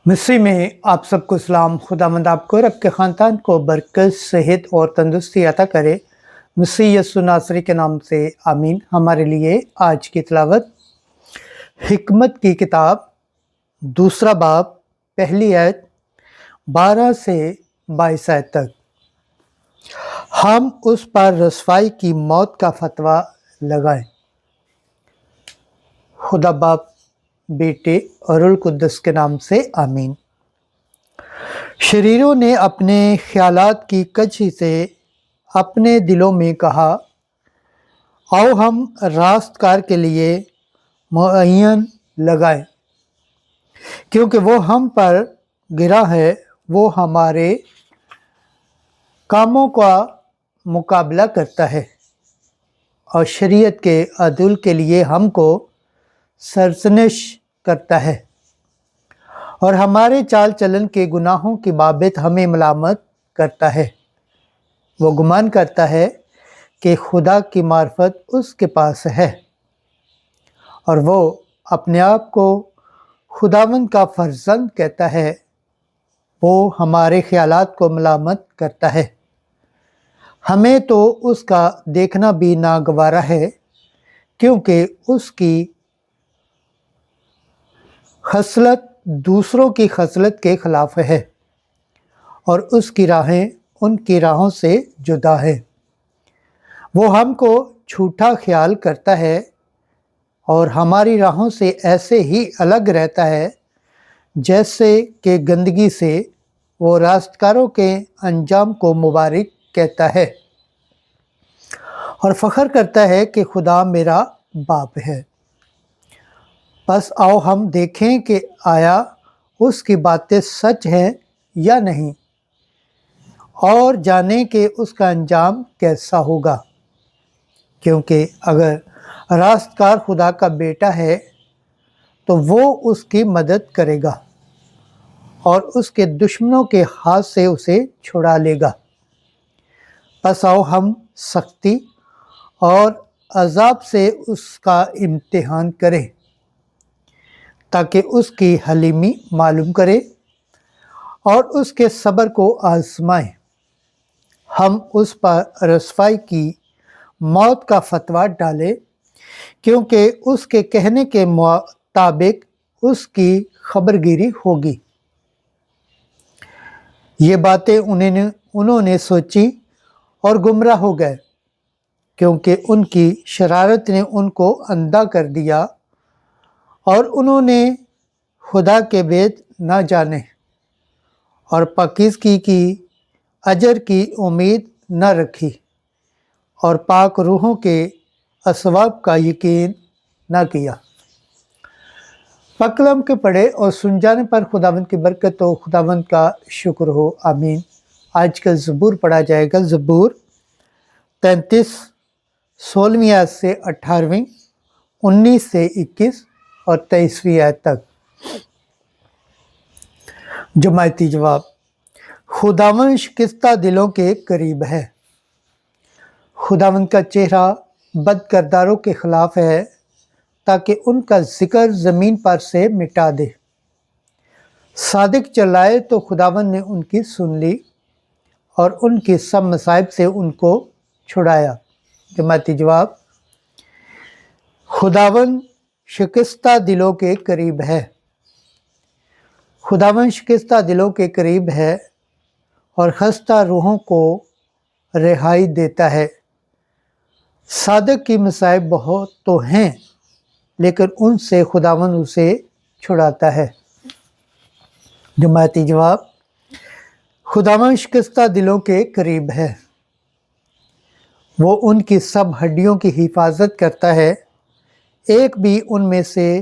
मिस्री में आप सबको सलाम। खुदावंद आपको और आपके ख़ानदान को बरकत, सेहत और तंदुरुस्ती अता करे। मसीह यस्सु नासरी के नाम से आमीन। हमारे लिए आज की तिलावत हिकमत की किताब दूसरा बाब पहली आयत 12 से 22 आयत तक। हम उस पर रसवाई की मौत का फतवा लगाएं। खुदा बाप, बेटे और रुल कुद्दस के नाम से आमीन। शरीरों ने अपने ख्यालात की कच्ची से अपने दिलों में कहा, आओ हम रास्तकार के लिए मुअय्यन लगाएं, क्योंकि वो हम पर गिरा है, वो हमारे कामों का मुकाबला करता है और शरीयत के अदल के लिए हमको सरसनिश करता है और हमारे चाल चलन के गुनाहों की बाबत हमें मलामत करता है। वो गुमान करता है कि खुदा की मार्फत उसके पास है और वो अपने आप को खुदावंद का फर्जंद कहता है। वो हमारे ख्यालात को मलामत करता है। हमें तो उसका देखना भी नागवारा है, क्योंकि उसकी खसलत दूसरों की खसलत के खिलाफ है और उसकी राहें उनकी राहों से जुदा है। वो हमको झूठा ख्याल करता है और हमारी राहों से ऐसे ही अलग रहता है जैसे कि गंदगी से। वो रास्तकारों के अंजाम को मुबारक कहता है और फ़ख्र करता है कि खुदा मेरा बाप है। बस आओ हम देखें कि आया उसकी बातें सच हैं या नहीं, और जानें कि उसका अंजाम कैसा होगा। क्योंकि अगर रास्तकार खुदा का बेटा है तो वो उसकी मदद करेगा और उसके दुश्मनों के हाथ से उसे छुड़ा लेगा। बस आओ हम सख्ती और अजाब से उसका इम्तिहान करें, ताकि उसकी हलीमी मालूम करे और उसके सब्र को आजमाएं। हम उस पर रसवाई की मौत का फतवा डालें, क्योंकि उसके कहने के मुताबिक उसकी खबरगिरी होगी। ये बातें उन्होंने सोची और गुमराह हो गए, क्योंकि उनकी शरारत ने उनको अंधा कर दिया और उन्होंने खुदा के भेद न जाने और पाकीज़गी की अजर की उम्मीद न रखी और पाक रूहों के असवाब का यकीन न किया। पकलम के पढ़े और सुन जाने पर खुदावंद की बरकत हो, खुदावंद का शुक्र हो। आमीन। आज का ज़बूर पढ़ा जाएगा। ज़बूर 33 16वीं आयत से 18वीं, 19 से 21 और 23वीं आयत तक। जमायती जवाब। खुदावंद शिकस्ता दिलों के करीब है। खुदावंद का चेहरा बदकरदारों के खिलाफ है, ताकि उनका जिक्र ज़मीन पर से मिटा दे। सादिक चलाए तो खुदावंद ने उनकी सुन ली और उनकी सब मसाइब से उनको छुड़ाया। जमायती जवाब। खुदावंद शिकस्ता दिलों के करीब है। खुदावंद शिकस्ता दिलों के करीब है और खस्ता रूहों को रिहाई देता है। सादक की मसाइब बहुत तो हैं, लेकिन उनसे खुदावंद उसे छुड़ाता है। जमायती जवाब। खुदावंद शिकस्ता दिलों के करीब है। वो उनकी सब हड्डियों की हिफाजत करता है, एक भी उनमें से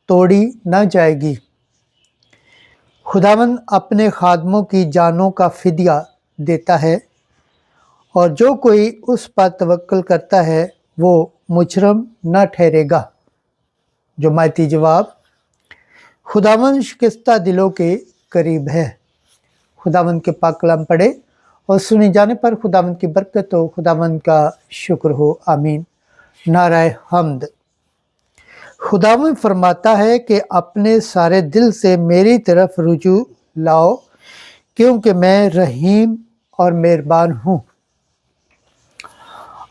तोड़ी न जाएगी। खुदावंद अपने खादमों की जानों का फिदिया देता है और जो कोई उस पर तवक्कुल करता है वो मुजरम न ठहरेगा। जमायती जवाब। खुदावंद शिकस्ता दिलों के करीब है। खुदावंद के पाक कलाम पढ़े और सुने जाने पर खुदावंद की बरकत हो, खुदावंद का शुक्र हो। आमीन। नाराए हम्द। खुदावंद फरमाता है कि अपने सारे दिल से मेरी तरफ रुजू लाओ, क्योंकि मैं रहीम और मेहरबान हूँ।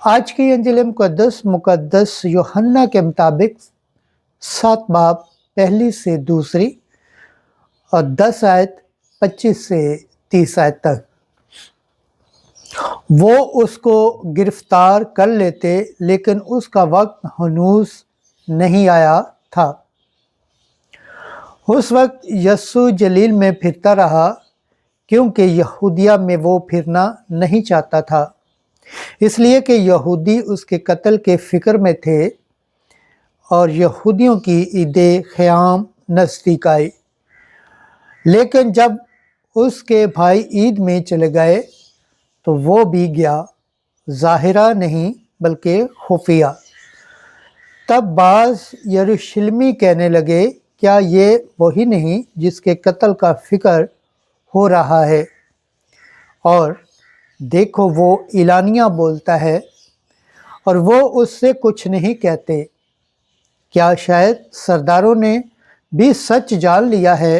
आज की इंजील मुकद्दस यूहन्ना के मुताबिक 7 बाब 1 से 2 और 10 आयत 25 से 30 आयत तक। वो उसको गिरफ्तार कर लेते, लेकिन उसका वक्त हनूस नहीं आया था। उस वक्त यस्सु जलील में फिरता रहा, क्योंकि यहूदिया में वो फिरना नहीं चाहता था, इसलिए कि यहूदी उसके कत्ल के फिक्र में थे और यहूदियों की ईदे ख़याम नज़दीक आई। लेकिन जब उसके भाई ईद में चले गए तो वो भी गया, ज़ाहिरा नहीं बल्कि खुफिया। तब बाज़ यरूशलेमी कहने लगे, क्या ये वही नहीं जिसके कत्ल का फिक्र हो रहा है? और देखो वो इलानिया बोलता है और वो उससे कुछ नहीं कहते। क्या शायद सरदारों ने भी सच जान लिया है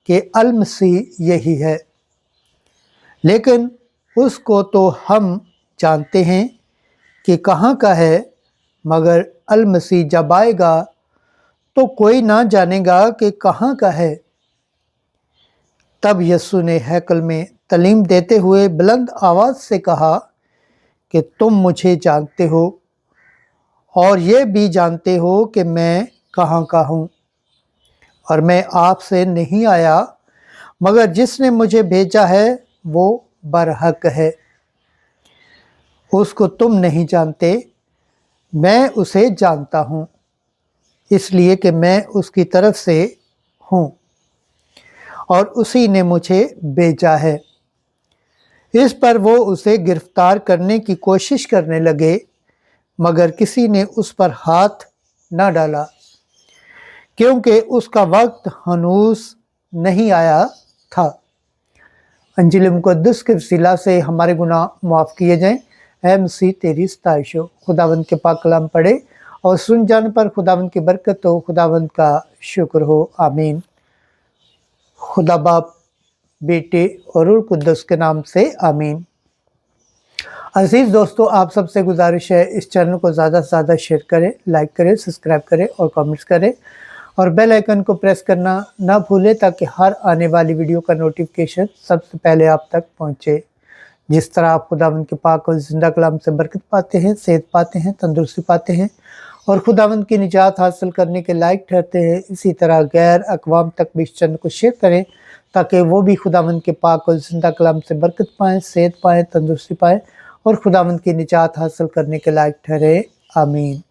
कि अल मसीह यही है? लेकिन उसको तो हम जानते हैं कि कहाँ का है, मगर अल मसीह जब आएगा तो कोई ना जानेगा कि कहाँ का है। तब यस्सु ने हैकल में तालीम देते हुए बुलंद आवाज़ से कहा कि तुम मुझे जानते हो और ये भी जानते हो कि मैं कहाँ का हूँ, और मैं आपसे नहीं आया, मगर जिसने मुझे भेजा है वो बरहक है। उसको तुम नहीं जानते, मैं उसे जानता हूँ, इसलिए कि मैं उसकी तरफ से हूँ और उसी ने मुझे भेजा है। इस पर वो उसे गिरफ्तार करने की कोशिश करने लगे, मगर किसी ने उस पर हाथ न डाला, क्योंकि उसका वक्त हनूस नहीं आया था। इंजील मुकद्दस के वसीला से हमारे गुनाह माफ़ किए जाएं। ऐ मसीह तेरी सताइश हो। खुदावंद के पाक कलाम पढ़े और सुन जाने पर खुदावंद की बरकत हो, खुदावंद का शुक्र हो। आमीन। खुदा बाप, बेटे और रूह कुद्दस के नाम से आमीन। अजीज़ दोस्तों, आप सबसे गुजारिश है इस चैनल को ज़्यादा से ज़्यादा शेयर करें, लाइक करें, सब्सक्राइब करें और कमेंट्स करें, और बेल आइकन को प्रेस करना ना भूलें ताकि हर आने वाली वीडियो का नोटिफिकेशन सबसे पहले आप तक पहुंचे। जिस तरह आप खुदावंद के पाक और ज़िंदा कलाम से बरकत पाते हैं, सेहत पाते हैं, तंदुरुस्ती पाते हैं और खुदावंद की निजात हासिल करने के लायक ठहरते हैं, इसी तरह गैर अक़वाम तक भी इस चैनल को शेयर करें ताकि वो भी खुदावंद के पाक और ज़िंदा कलाम से बरकत पाएँ, सेहत पाएँ, तंदुरुस्ती पाएँ और खुदावंद की निजात हासिल करने के लायक ठहरे। आमीन।